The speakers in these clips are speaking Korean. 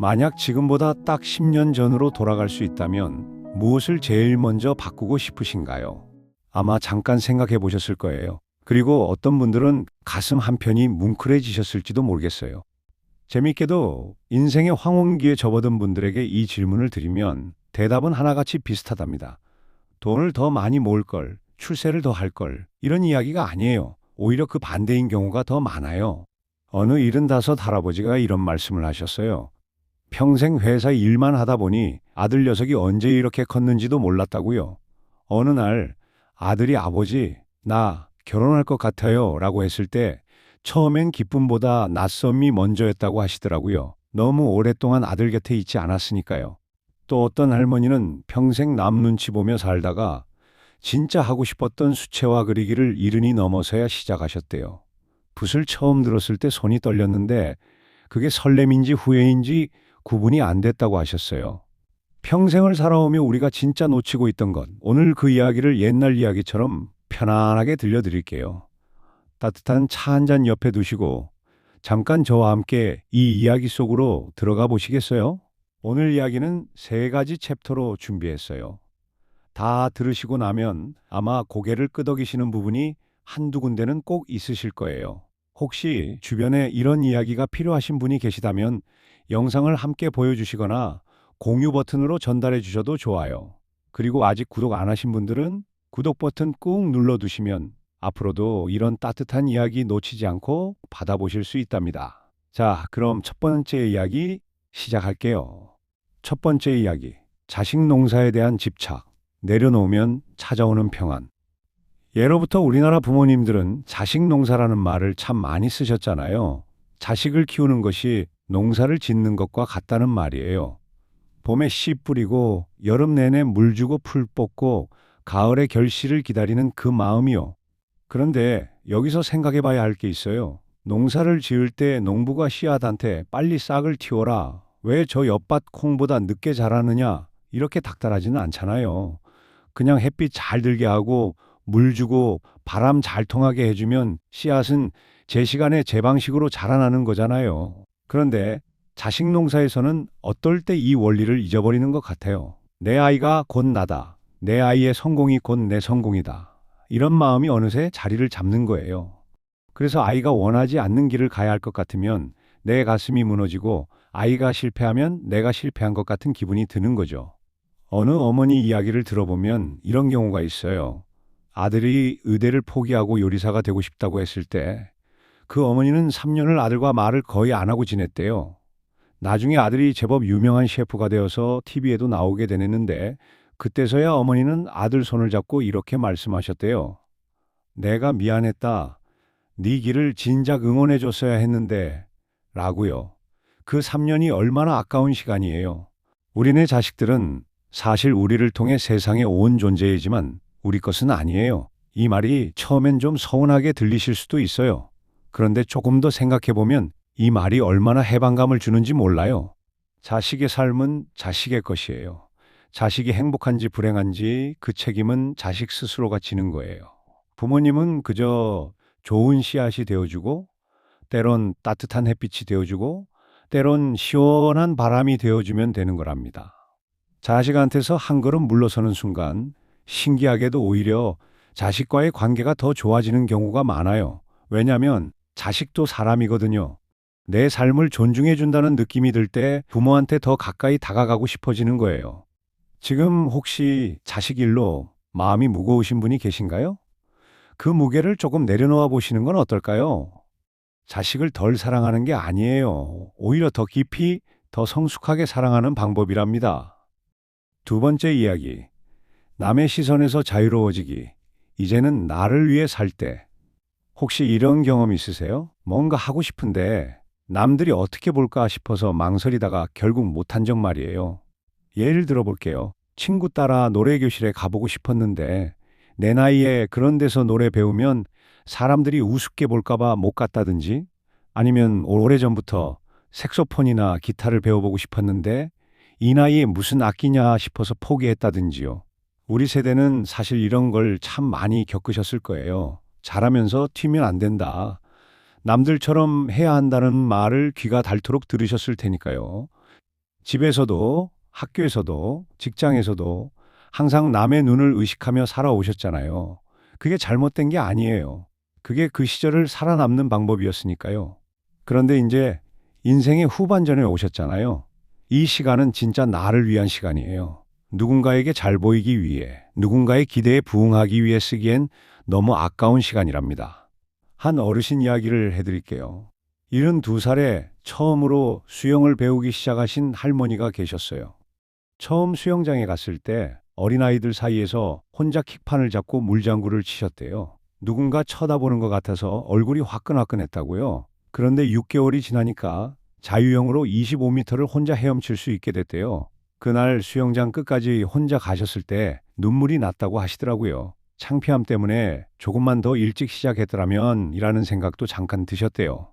만약 지금보다 딱 10년 전으로 돌아갈 수 있다면 무엇을 제일 먼저 바꾸고 싶으신가요? 아마 잠깐 생각해 보셨을 거예요. 그리고 어떤 분들은 가슴 한편이 뭉클해지셨을지도 모르겠어요. 재밌게도 인생의 황혼기에 접어든 분들에게 이 질문을 드리면 대답은 하나같이 비슷하답니다. 돈을 더 많이 모을 걸, 출세를 더 할 걸, 이런 이야기가 아니에요. 오히려 그 반대인 경우가 더 많아요. 어느 75 할아버지가 이런 말씀을 하셨어요. 평생 회사 일만 하다 보니 아들 녀석이 언제 이렇게 컸는지도 몰랐다고요. 어느 날 아들이 아버지, 나 결혼할 것 같아요 라고 했을 때 처음엔 기쁨보다 낯섦이 먼저였다고 하시더라고요. 너무 오랫동안 아들 곁에 있지 않았으니까요. 또 어떤 할머니는 평생 남 눈치 보며 살다가 진짜 하고 싶었던 수채화 그리기를 이른이 넘어서야 시작하셨대요. 붓을 처음 들었을 때 손이 떨렸는데 그게 설렘인지 후회인지 구분이 안 됐다고 하셨어요. 평생을 살아오며 우리가 진짜 놓치고 있던 것, 오늘 그 이야기를 옛날 이야기처럼 편안하게 들려드릴게요. 따뜻한 차 한 잔 옆에 두시고 잠깐 저와 함께 이 이야기 속으로 들어가 보시겠어요? 오늘 이야기는 세 가지 챕터로 준비했어요. 다 들으시고 나면 아마 고개를 끄덕이시는 부분이 한두 군데는 꼭 있으실 거예요. 혹시 주변에 이런 이야기가 필요하신 분이 계시다면 영상을 함께 보여주시거나 공유 버튼으로 전달해 주셔도 좋아요. 그리고 아직 구독 안 하신 분들은 구독 버튼 꾹 눌러두시면 앞으로도 이런 따뜻한 이야기 놓치지 않고 받아보실 수 있답니다. 자, 그럼 첫 번째 이야기 시작할게요. 첫 번째 이야기, 자식 농사에 대한 집착, 내려놓으면 찾아오는 평안. 예로부터 우리나라 부모님들은 자식 농사라는 말을 참 많이 쓰셨잖아요. 자식을 키우는 것이 농사를 짓는 것과 같다는 말이에요. 봄에 씨 뿌리고 여름 내내 물 주고 풀 뽑고 가을에 결실을 기다리는 그 마음이요. 그런데 여기서 생각해 봐야 할 게 있어요. 농사를 지을 때 농부가 씨앗한테 빨리 싹을 틔워라. 왜 저 옆밭 콩보다 늦게 자라느냐? 이렇게 닥달하지는 않잖아요. 그냥 햇빛 잘 들게 하고 물 주고 바람 잘 통하게 해주면 씨앗은 제 시간에 제 방식으로 자라나는 거잖아요. 그런데 자식 농사에서는 어떨 때 이 원리를 잊어버리는 것 같아요. 내 아이가 곧 나다. 내 아이의 성공이 곧 내 성공이다. 이런 마음이 어느새 자리를 잡는 거예요. 그래서 아이가 원하지 않는 길을 가야 할 것 같으면 내 가슴이 무너지고 아이가 실패하면 내가 실패한 것 같은 기분이 드는 거죠. 어느 어머니 이야기를 들어보면 이런 경우가 있어요. 아들이 의대를 포기하고 요리사가 되고 싶다고 했을 때 그 어머니는 3년을 아들과 말을 거의 안 하고 지냈대요. 나중에 아들이 제법 유명한 셰프가 되어서 TV에도 나오게 되냈는데 그때서야 어머니는 아들 손을 잡고 이렇게 말씀하셨대요. 내가 미안했다. 네 길을 진작 응원해 줬어야 했는데 라고요. 그 3년이 얼마나 아까운 시간이에요. 우리네 자식들은 사실 우리를 통해 세상에 온 존재이지만 우리 것은 아니에요. 이 말이 처음엔 좀 서운하게 들리실 수도 있어요. 그런데 조금 더 생각해보면 이 말이 얼마나 해방감을 주는지 몰라요. 자식의 삶은 자식의 것이에요. 자식이 행복한지 불행한지 그 책임은 자식 스스로가 지는 거예요. 부모님은 그저 좋은 씨앗이 되어주고, 때론 따뜻한 햇빛이 되어주고, 때론 시원한 바람이 되어주면 되는 거랍니다. 자식한테서 한 걸음 물러서는 순간 신기하게도 오히려 자식과의 관계가 더 좋아지는 경우가 많아요. 왜냐하면 자식도 사람이거든요. 내 삶을 존중해 준다는 느낌이 들 때 부모한테 더 가까이 다가가고 싶어지는 거예요. 지금 혹시 자식 일로 마음이 무거우신 분이 계신가요? 그 무게를 조금 내려놓아 보시는 건 어떨까요? 자식을 덜 사랑하는 게 아니에요. 오히려 더 깊이, 더 성숙하게 사랑하는 방법이랍니다. 두 번째 이야기. 남의 시선에서 자유로워지기. 이제는 나를 위해 살 때. 혹시 이런 경험 있으세요? 뭔가 하고 싶은데 남들이 어떻게 볼까 싶어서 망설이다가 결국 못한 적 말이에요. 예를 들어 볼게요. 친구 따라 노래교실에 가보고 싶었는데 내 나이에 그런 데서 노래 배우면 사람들이 우습게 볼까봐 못 갔다든지, 아니면 오래전부터 색소폰이나 기타를 배워보고 싶었는데 이 나이에 무슨 악기냐 싶어서 포기했다든지요. 우리 세대는 사실 이런 걸 참 많이 겪으셨을 거예요. 잘하면서 튀면 안 된다. 남들처럼 해야 한다는 말을 귀가 닳도록 들으셨을 테니까요. 집에서도, 학교에서도, 직장에서도 항상 남의 눈을 의식하며 살아오셨잖아요. 그게 잘못된 게 아니에요. 그게 그 시절을 살아남는 방법이었으니까요. 그런데 이제 인생의 후반전에 오셨잖아요. 이 시간은 진짜 나를 위한 시간이에요. 누군가에게 잘 보이기 위해, 누군가의 기대에 부응하기 위해 쓰기엔 너무 아까운 시간이랍니다. 한 어르신 이야기를 해드릴게요. 72살에 처음으로 수영을 배우기 시작하신 할머니가 계셨어요. 처음 수영장에 갔을 때 어린아이들 사이에서 혼자 킥판을 잡고 물장구를 치셨대요. 누군가 쳐다보는 것 같아서 얼굴이 화끈화끈했다고요. 그런데 6개월이 지나니까 자유형으로 25m를 혼자 헤엄칠 수 있게 됐대요. 그날 수영장 끝까지 혼자 가셨을 때 눈물이 났다고 하시더라고요. 창피함 때문에 조금만 더 일찍 시작했더라면 이라는 생각도 잠깐 드셨대요.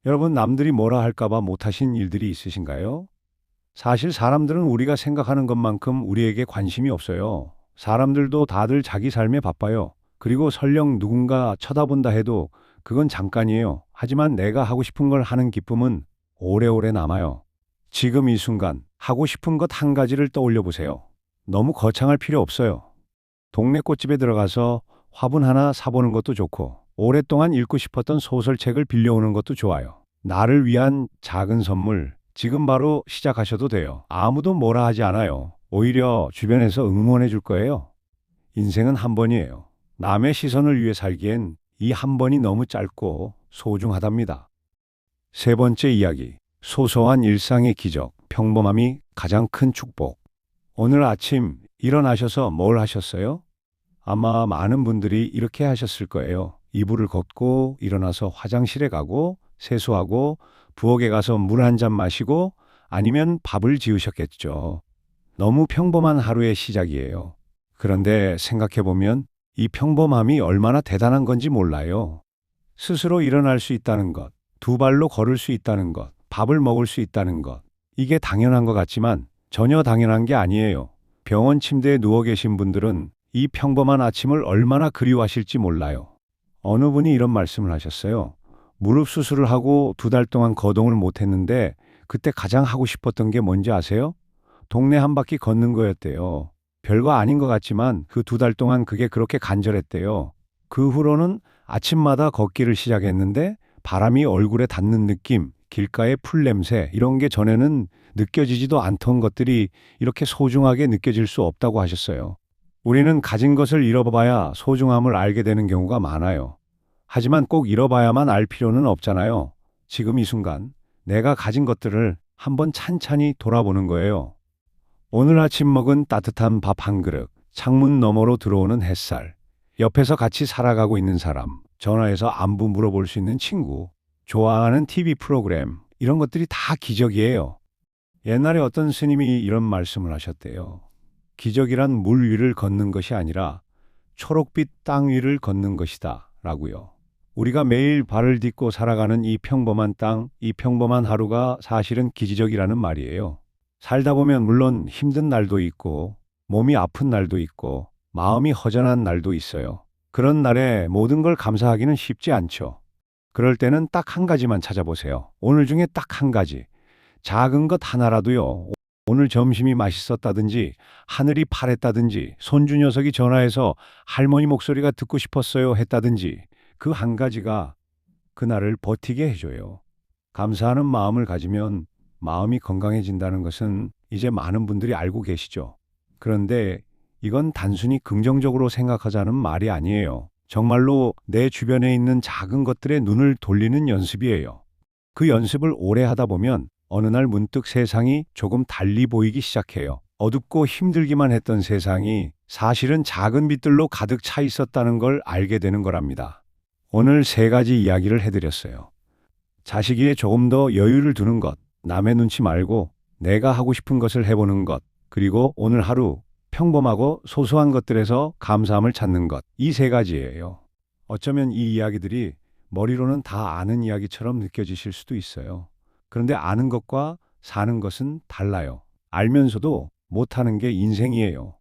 여러분, 남들이 뭐라 할까봐 못하신 일들이 있으신가요? 사실 사람들은 우리가 생각하는 것만큼 우리에게 관심이 없어요. 사람들도 다들 자기 삶에 바빠요. 그리고 설령 누군가 쳐다본다 해도 그건 잠깐이에요. 하지만 내가 하고 싶은 걸 하는 기쁨은 오래오래 남아요. 지금 이 순간 하고 싶은 것 한 가지를 떠올려 보세요. 너무 거창할 필요 없어요. 동네 꽃집에 들어가서 화분 하나 사보는 것도 좋고, 오랫동안 읽고 싶었던 소설책을 빌려오는 것도 좋아요. 나를 위한 작은 선물, 지금 바로 시작하셔도 돼요. 아무도 뭐라 하지 않아요. 오히려 주변에서 응원해 줄 거예요. 인생은 한 번이에요. 남의 시선을 위해 살기엔 이 한 번이 너무 짧고 소중하답니다. 세 번째 이야기. 소소한 일상의 기적, 평범함이 가장 큰 축복. 오늘 아침 일어나셔서 뭘 하셨어요? 아마 많은 분들이 이렇게 하셨을 거예요. 이불을 걷고 일어나서 화장실에 가고 세수하고 부엌에 가서 물 한 잔 마시고 아니면 밥을 지으셨겠죠. 너무 평범한 하루의 시작이에요. 그런데 생각해보면 이 평범함이 얼마나 대단한 건지 몰라요. 스스로 일어날 수 있다는 것, 두 발로 걸을 수 있다는 것, 밥을 먹을 수 있다는 것. 이게 당연한 것 같지만 전혀 당연한 게 아니에요. 병원 침대에 누워 계신 분들은 이 평범한 아침을 얼마나 그리워하실지 몰라요. 어느 분이 이런 말씀을 하셨어요. 무릎 수술을 하고 2달 동안 거동을 못 했는데 그때 가장 하고 싶었던 게 뭔지 아세요? 동네 한 바퀴 걷는 거였대요. 별거 아닌 것 같지만 그 2달 동안 그게 그렇게 간절했대요. 그 후로는 아침마다 걷기를 시작했는데 바람이 얼굴에 닿는 느낌, 길가의 풀 냄새 이런 게 전에는 느껴지지도 않던 것들이 이렇게 소중하게 느껴질 수 없다고 하셨어요. 우리는 가진 것을 잃어봐야 소중함을 알게 되는 경우가 많아요. 하지만 꼭 잃어봐야만 알 필요는 없잖아요. 지금 이 순간 내가 가진 것들을 한번 찬찬히 돌아보는 거예요. 오늘 아침 먹은 따뜻한 밥 한 그릇, 창문 너머로 들어오는 햇살, 옆에서 같이 살아가고 있는 사람, 전화해서 안부 물어볼 수 있는 친구, 좋아하는 TV 프로그램, 이런 것들이 다 기적이에요. 옛날에 어떤 스님이 이런 말씀을 하셨대요. 기적이란 물 위를 걷는 것이 아니라 초록빛 땅 위를 걷는 것이다 라고요. 우리가 매일 발을 딛고 살아가는 이 평범한 땅, 이 평범한 하루가 사실은 기적이라는 말이에요. 살다 보면 물론 힘든 날도 있고 몸이 아픈 날도 있고 마음이 허전한 날도 있어요. 그런 날에 모든 걸 감사하기는 쉽지 않죠. 그럴 때는 딱 한 가지만 찾아보세요. 오늘 중에 딱 한 가지. 작은 것 하나라도요. 오늘 점심이 맛있었다든지 하늘이 파랬다든지 손주 녀석이 전화해서 할머니 목소리가 듣고 싶었어요 했다든지 그 한 가지가 그날을 버티게 해줘요. 감사하는 마음을 가지면 마음이 건강해진다는 것은 이제 많은 분들이 알고 계시죠. 그런데 이건 단순히 긍정적으로 생각하자는 말이 아니에요. 정말로 내 주변에 있는 작은 것들에 눈을 돌리는 연습이에요. 그 연습을 오래 하다 보면 어느 날 문득 세상이 조금 달리 보이기 시작해요. 어둡고 힘들기만 했던 세상이 사실은 작은 빛들로 가득 차 있었다는 걸 알게 되는 거랍니다. 오늘 3가지 이야기를 해드렸어요. 자식 위에 조금 더 여유를 두는 것, 남의 눈치 말고 내가 하고 싶은 것을 해보는 것, 그리고 오늘 하루 평범하고 소소한 것들에서 감사함을 찾는 것, 이 3가지예요. 어쩌면 이 이야기들이 머리로는 다 아는 이야기처럼 느껴지실 수도 있어요. 그런데 아는 것과 사는 것은 달라요. 알면서도 못하는 게 인생이에요.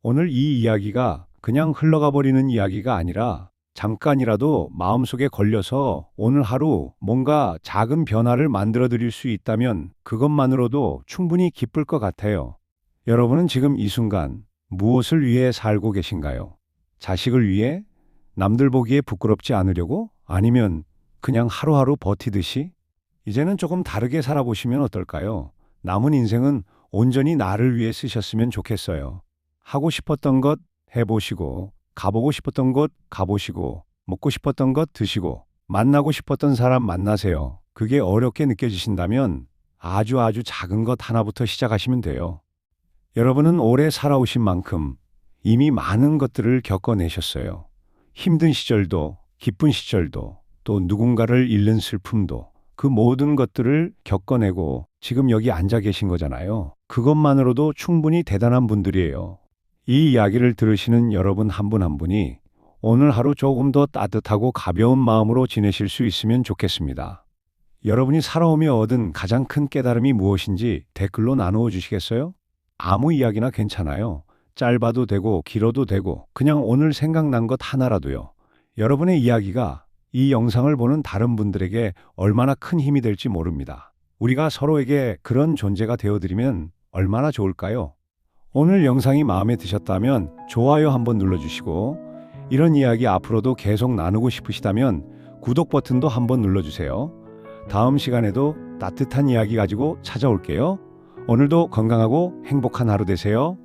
오늘 이 이야기가 그냥 흘러가 버리는 이야기가 아니라 잠깐이라도 마음속에 걸려서 오늘 하루 뭔가 작은 변화를 만들어 드릴 수 있다면 그것만으로도 충분히 기쁠 것 같아요. 여러분은 지금 이 순간 무엇을 위해 살고 계신가요? 자식을 위해? 남들 보기에 부끄럽지 않으려고? 아니면 그냥 하루하루 버티듯이? 이제는 조금 다르게 살아보시면 어떨까요? 남은 인생은 온전히 나를 위해 쓰셨으면 좋겠어요. 하고 싶었던 것 해보시고, 가보고 싶었던 곳 가보시고, 먹고 싶었던 것 드시고, 만나고 싶었던 사람 만나세요. 그게 어렵게 느껴지신다면 아주 작은 것 하나부터 시작하시면 돼요. 여러분은 오래 살아오신 만큼 이미 많은 것들을 겪어내셨어요. 힘든 시절도, 기쁜 시절도, 또 누군가를 잃는 슬픔도, 그 모든 것들을 겪어내고 지금 여기 앉아 계신 거잖아요. 그것만으로도 충분히 대단한 분들이에요. 이 이야기를 들으시는 여러분 한 분 한 분이 오늘 하루 조금 더 따뜻하고 가벼운 마음으로 지내실 수 있으면 좋겠습니다. 여러분이 살아오며 얻은 가장 큰 깨달음이 무엇인지 댓글로 나누어 주시겠어요? 아무 이야기나 괜찮아요. 짧아도 되고 길어도 되고 그냥 오늘 생각난 것 하나라도요. 여러분의 이야기가 이 영상을 보는 다른 분들에게 얼마나 큰 힘이 될지 모릅니다. 우리가 서로에게 그런 존재가 되어드리면 얼마나 좋을까요? 오늘 영상이 마음에 드셨다면 좋아요 한번 눌러주시고 이런 이야기 앞으로도 계속 나누고 싶으시다면 구독 버튼도 한번 눌러주세요. 다음 시간에도 따뜻한 이야기 가지고 찾아올게요. 오늘도 건강하고 행복한 하루 되세요.